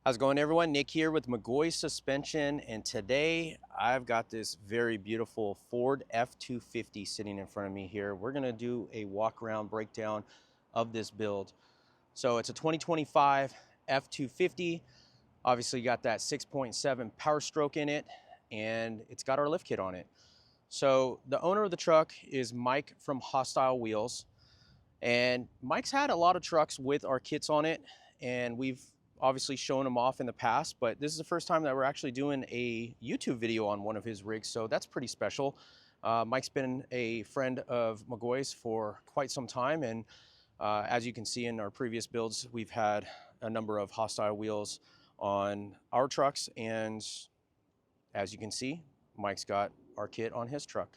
How's it going, everyone? Nick here with McGaughys Suspension, and today I've got this very beautiful Ford F250 sitting in front of me here. We're gonna do a walk around breakdown of this build. So it's a 2025 F250. Obviously got that 6.7 power stroke in it, and it's got our lift kit on it. So the owner of the truck is Mike from Hostile Wheels, and Mike's had a lot of trucks with our kits on it, and we've obviously shown him off in the past, but this is the first time that we're actually doing a YouTube video on one of his rigs, so that's pretty special. Mike's been a friend of McGaughys for quite some time, and as you can see in our previous builds, we've had a number of Hostile Wheels on our trucks, and as you can see, Mike's got our kit on his truck.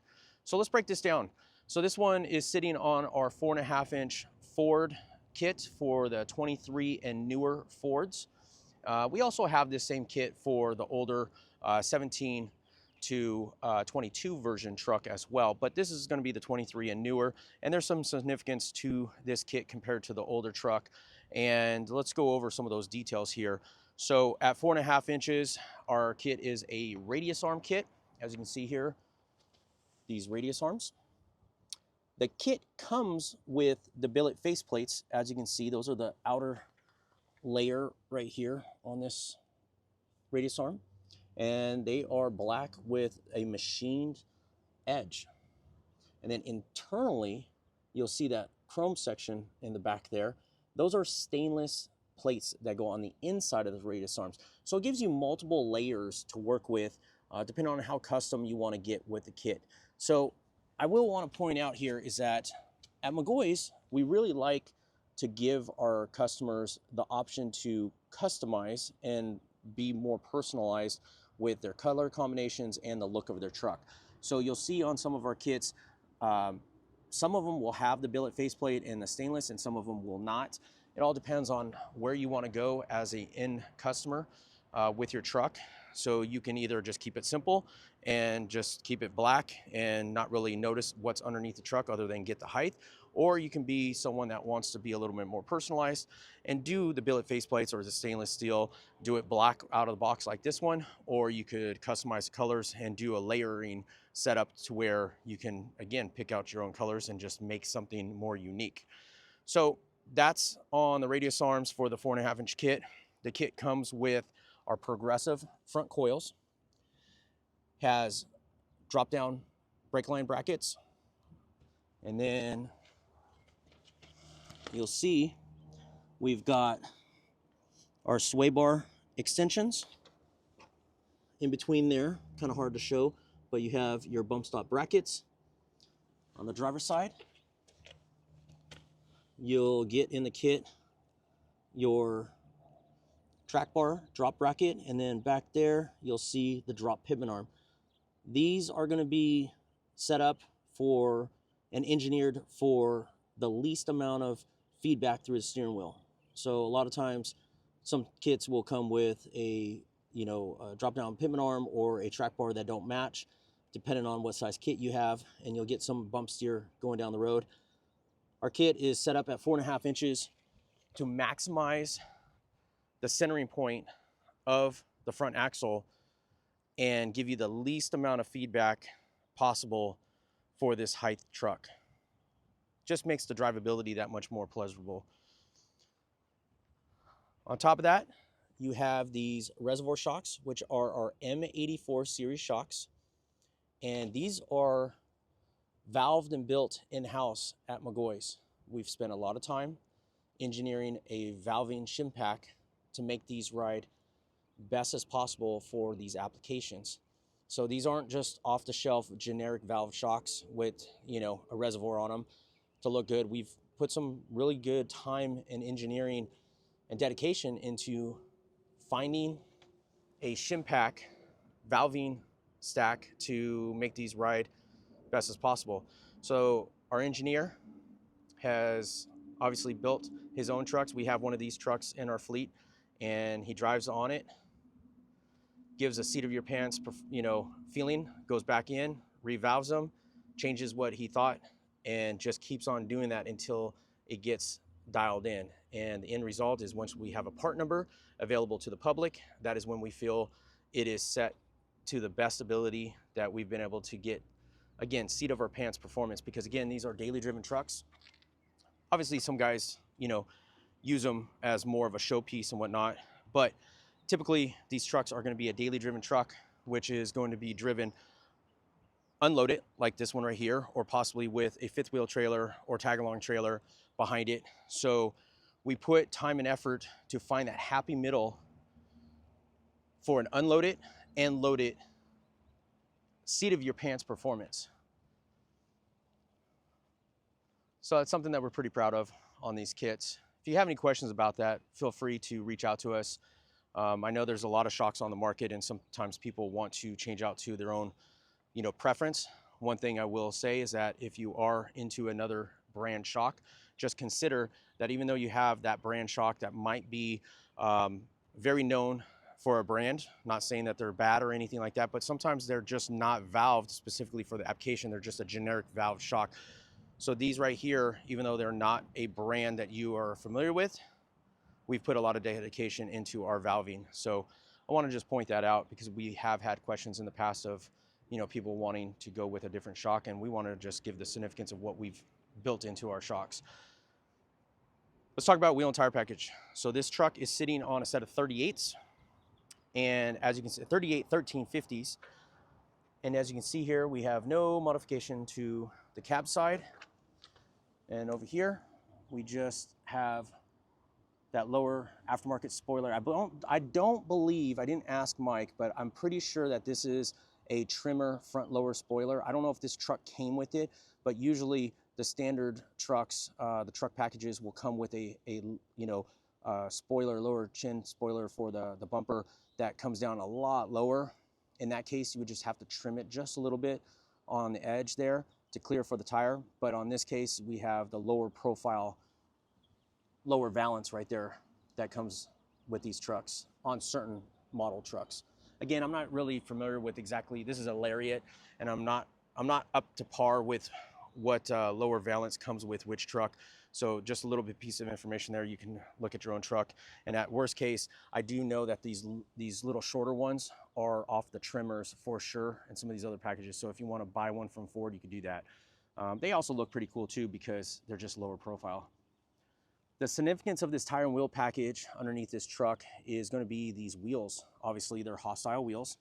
So let's break this down. So this one is sitting on our 4.5-inch Ford kit for the 23 and newer Fords. We also have this same kit for the older 17 to 22 version truck as well, but this is going to be the 23 and newer, and there's some significance to this kit compared to the older truck, and let's go over some of those details here. So at 4.5 inches, our kit is a radius arm kit. As you can see here, these radius arms. The kit comes with the billet faceplates. As you can see, those are the outer layer right here on this radius arm. And they are black with a machined edge. And then internally, you'll see that chrome section in the back there. Those are stainless plates that go on the inside of the radius arms. So it gives you multiple layers to work with, depending on how custom you want to get with the kit. So I will want to point out here is that at McGaughys, we really like to give our customers the option to customize and be more personalized with their color combinations and the look of their truck. So you'll see on some of our kits, some of them will have the billet faceplate and the stainless, and some of them will not. It all depends on where you want to go as an end customer with your truck. So you can either just keep it simple and just keep it black and not really notice what's underneath the truck other than get the height, or you can be someone that wants to be a little bit more personalized and do the billet faceplates or the stainless steel, do it black out of the box like this one, or you could customize the colors and do a layering setup to where you can, again, pick out your own colors and just make something more unique. So that's on the radius arms for the 4.5-inch kit. The kit comes with our progressive front coils, has drop down brake line brackets, and then you'll see we've got our sway bar extensions in between there. Kind of hard to show, but you have your bump stop brackets on the driver's side. You'll get in the kit your track bar drop bracket, and then back there you'll see the drop pivot arm. These are going to be set up for and engineered for the least amount of feedback through the steering wheel. So a lot of times some kits will come with a drop down pivot arm or a track bar that don't match, depending on what size kit you have, and you'll get some bump steer going down the road. Our kit is set up at 4.5 inches to maximize the centering point of the front axle and give you the least amount of feedback possible for this height truck. Just makes the drivability that much more pleasurable. On top of that, you have these reservoir shocks, which are our M84 series shocks. And these are valved and built in-house at McGaughys. We've spent a lot of time engineering a valving shim pack to make these ride best as possible for these applications. So these aren't just off-the-shelf generic valve shocks with a reservoir on them to look good. We've put some really good time and engineering and dedication into finding a shim pack valving stack to make these ride best as possible. So our engineer has obviously built his own trucks. We have one of these trucks in our fleet, and he drives on it, gives a seat of your pants, feeling, goes back in, revalves them, changes what he thought, and just keeps on doing that until it gets dialed in. And the end result is once we have a part number available to the public, that is when we feel it is set to the best ability that we've been able to get, again, seat of our pants performance, because again, these are daily driven trucks. Obviously some guys, you know, use them as more of a showpiece and whatnot, but typically these trucks are going to be a daily driven truck, which is going to be driven unloaded like this one right here, or possibly with a fifth wheel trailer or tag along trailer behind it. So we put time and effort to find that happy middle for an unloaded and loaded seat of your pants performance. So it's something that we're pretty proud of on these kits. If you have any questions about that, feel free to reach out to us. I know there's a lot of shocks on the market, and sometimes people want to change out to their own, you know, preference. One thing I will say is that if you are into another brand shock, just consider that even though you have that brand shock that might be very known for a brand, not saying that they're bad or anything like that, but sometimes they're just not valved specifically for the application. They're just a generic valve shock. So these right here, even though they're not a brand that you are familiar with, we've put a lot of dedication into our valving. So I want to just point that out, because we have had questions in the past of, you know, people wanting to go with a different shock, and we want to just give the significance of what we've built into our shocks. Let's talk about wheel and tire package. So this truck is sitting on a set of 38s, and as you can see, 38 1350s. And as you can see here, we have no modification to the cab side. And over here, we just have that lower aftermarket spoiler. I don't believe, I didn't ask Mike, but I'm pretty sure that this is a trimmer front lower spoiler. I don't know if this truck came with it, but usually the standard trucks, the truck packages will come with a spoiler, lower chin spoiler for the bumper that comes down a lot lower. In that case, you would just have to trim it just a little bit on the edge there to clear for the tire. But on this case, we have the lower profile, lower valance right there that comes with these trucks on certain model trucks. Again, I'm not really familiar with exactly, this is a Lariat, and I'm not up to par with what lower valance comes with which truck. So just a little bit piece of information there. You can look at your own truck. And at worst case, I do know that these little shorter ones are off the trimmers for sure, and some of these other packages. So if you want to buy one from Ford, you could do that. They also look pretty cool too, because they're just lower profile. The significance of this tire and wheel package underneath this truck is going to be these wheels. Obviously, they're hostile wheels.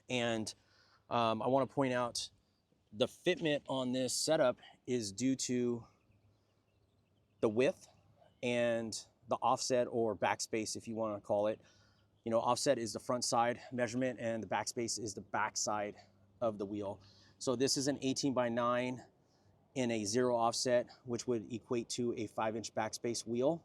And I want to point out the fitment on this setup is due to the width and the offset, or backspace if you want to call it. You know, offset is the front side measurement, and the backspace is the back side of the wheel. So this is an 18x9 in a 0 offset, which would equate to a 5-inch backspace wheel.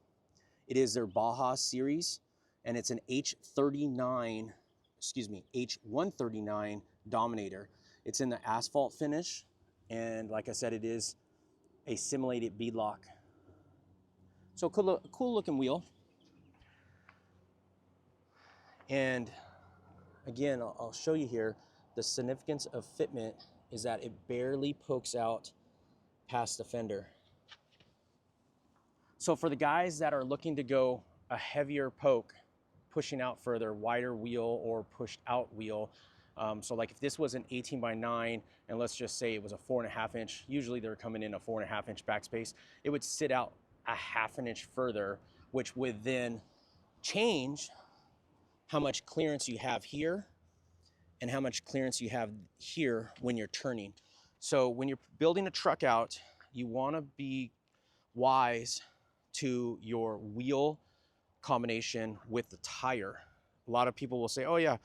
It is their Baja series, and it's an H139 Dominator. It's in the asphalt finish, and like I said, it is a simulated beadlock. So cool looking wheel. And again, I'll show you here, the significance of fitment is that it barely pokes out past the fender. So for the guys that are looking to go a heavier poke, pushing out further, wider wheel or pushed out wheel, so like if this was an 18x9, and let's just say it was a 4.5 inch, usually they're coming in a 4.5 inch backspace, it would sit out a 1/2 inch further, which would then change how much clearance you have here and how much clearance you have here when you're turning. So when you're building a truck out, you want to be wise to your wheel combination with the tire. A lot of people will say, oh yeah,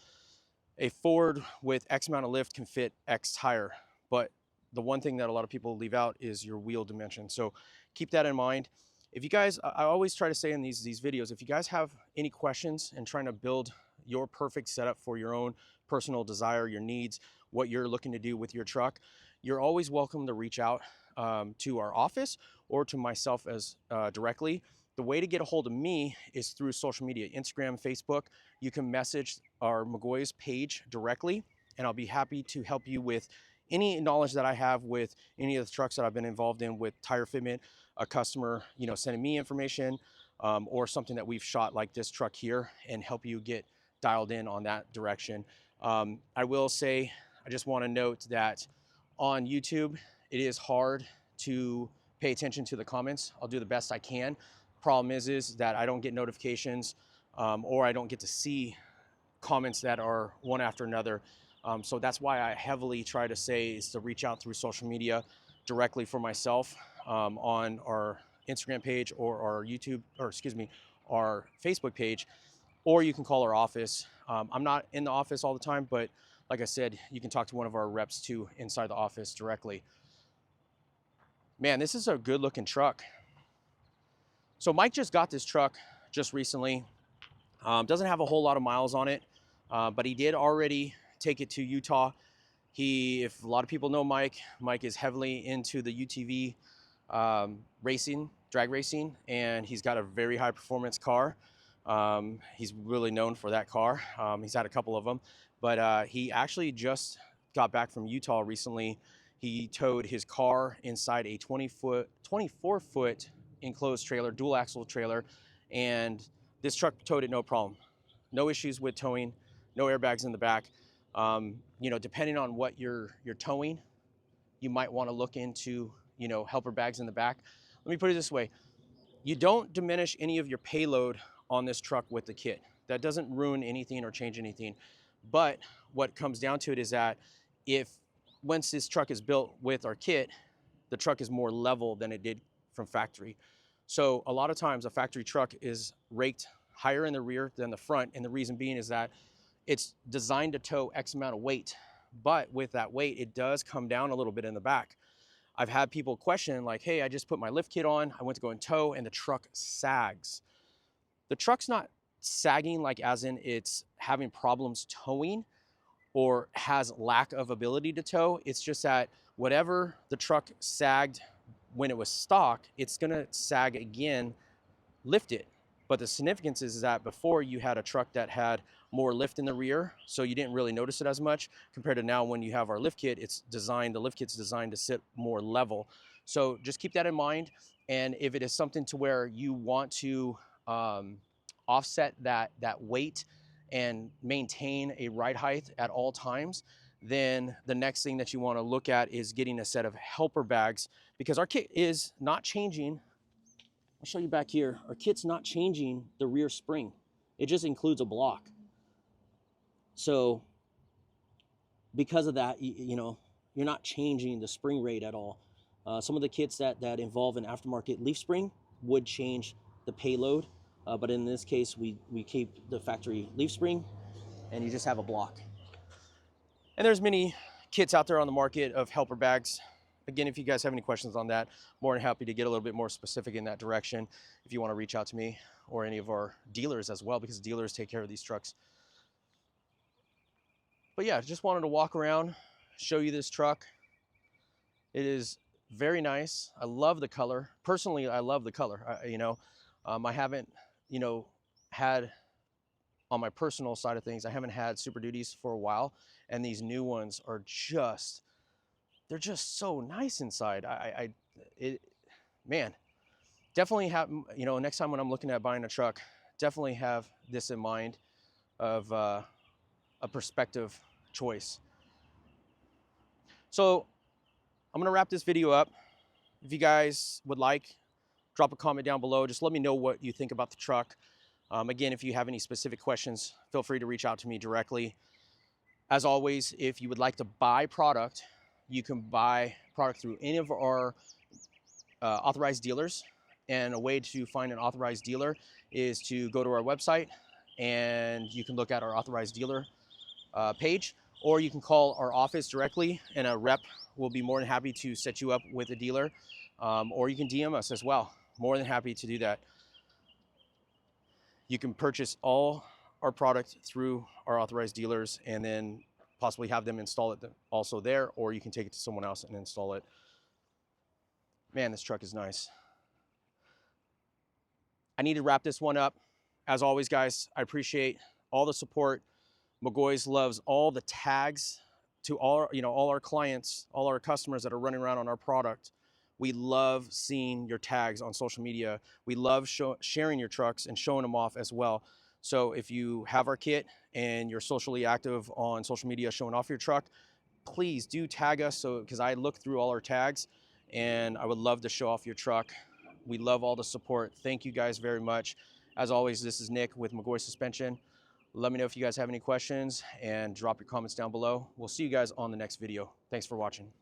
a Ford with X amount of lift can fit X tire. But the one thing that a lot of people leave out is your wheel dimension. So keep that in mind. If you guys, I always try to say in these videos, if you guys have any questions and trying to build your perfect setup for your own personal desire, your needs, what you're looking to do with your truck, you're always welcome to reach out to our office or to myself as directly. The way to get a hold of me is through social media, Instagram, Facebook. You can message our McGaughys page directly, and I'll be happy to help you with any knowledge that I have with any of the trucks that I've been involved in with tire fitment, a customer, you know, sending me information, or something that we've shot like this truck here, and help you get dialed in on that direction. I will say, I just want to note that on YouTube, it is hard to pay attention to the comments. I'll do the best I can. Problem is that I don't get notifications, or I don't get to see comments that are one after another. So that's why I heavily try to say is to reach out through social media directly for myself, on our Instagram page or our YouTube, or excuse me, our Facebook page, or you can call our office. I'm not in the office all the time, but like I said, you can talk to one of our reps too inside the office directly. Man, this is a good looking truck. So Mike just got this truck just recently. Doesn't have a whole lot of miles on it, but he did already take it to Utah. If a lot of people know Mike, Mike is heavily into the UTV racing, drag racing, and he's got a very high performance car. He's really known for that car. He's had a couple of them, but he actually just got back from Utah recently. He towed his car inside a 24-foot enclosed trailer, dual axle trailer, and this truck towed it no problem. No issues with towing, no airbags in the back. You know, depending on what you're towing, you might want to look into, you know, helper bags in the back. Let me put it this way. You don't diminish any of your payload on this truck with the kit. That doesn't ruin anything or change anything. But what comes down to it is that once this truck is built with our kit, the truck is more level than it did from factory. So a lot of times a factory truck is raked higher in the rear than the front. And the reason being is that it's designed to tow X amount of weight, but with that weight, it does come down a little bit in the back. I've had people question like, hey, I just put my lift kit on, I went to go and tow, and the truck sags. The truck's not sagging like as in it's having problems towing or has lack of ability to tow. It's just that whatever the truck sagged when it was stock, it's gonna sag again, lift it. But the significance is that before you had a truck that had more lift in the rear, so you didn't really notice it as much, compared to now when you have our lift kit, the lift kit's designed to sit more level. So just keep that in mind. And if it is something to where you want to offset that weight and maintain a ride height at all times, then the next thing that you want to look at is getting a set of helper bags, because our kit is not changing. I'll show you back here. Our kit's not changing the rear spring. It just includes a block. So because of that, you know, you're not changing the spring rate at all. Some of the kits that involve an aftermarket leaf spring would change the payload. But in this case, we keep the factory leaf spring, and you just have a block. And there's many kits out there on the market of helper bags. Again, if you guys have any questions on that, more than happy to get a little bit more specific in that direction if you want to reach out to me or any of our dealers as well, because dealers take care of these trucks. But yeah, just wanted to walk around, show you this truck. It is very nice. I love the color. Personally, I love the color. I haven't, had, on my personal side of things, I haven't had Super Duties for a while, and these new ones are they're just so nice inside. Man, definitely have, next time when I'm looking at buying a truck, definitely have this in mind of a perspective choice. So I'm gonna wrap this video up. If you guys would like, drop a comment down below. Just let me know what you think about the truck. Again, if you have any specific questions, feel free to reach out to me directly. As always, if you would like to buy product, you can buy product through any of our authorized dealers. And a way to find an authorized dealer is to go to our website, and you can look at our authorized dealer page, or you can call our office directly, and a rep will be more than happy to set you up with a dealer, or you can DM us as well. More than happy to do that. You can purchase all our product through our authorized dealers and then possibly have them install it also there, or you can take it to someone else and install it. Man, this truck is nice. I need to wrap this one up. As always, guys, I appreciate all the support. McGaughys loves all the tags to all our clients, all our customers that are running around on our product. We love seeing your tags on social media. We love sharing your trucks and showing them off as well. So if you have our kit and you're socially active on social media showing off your truck, please do tag us, so because I look through all our tags and I would love to show off your truck. We love all the support. Thank you guys very much. As always, this is Nick with McGaughys Suspension. Let me know if you guys have any questions and drop your comments down below. We'll see you guys on the next video. Thanks for watching.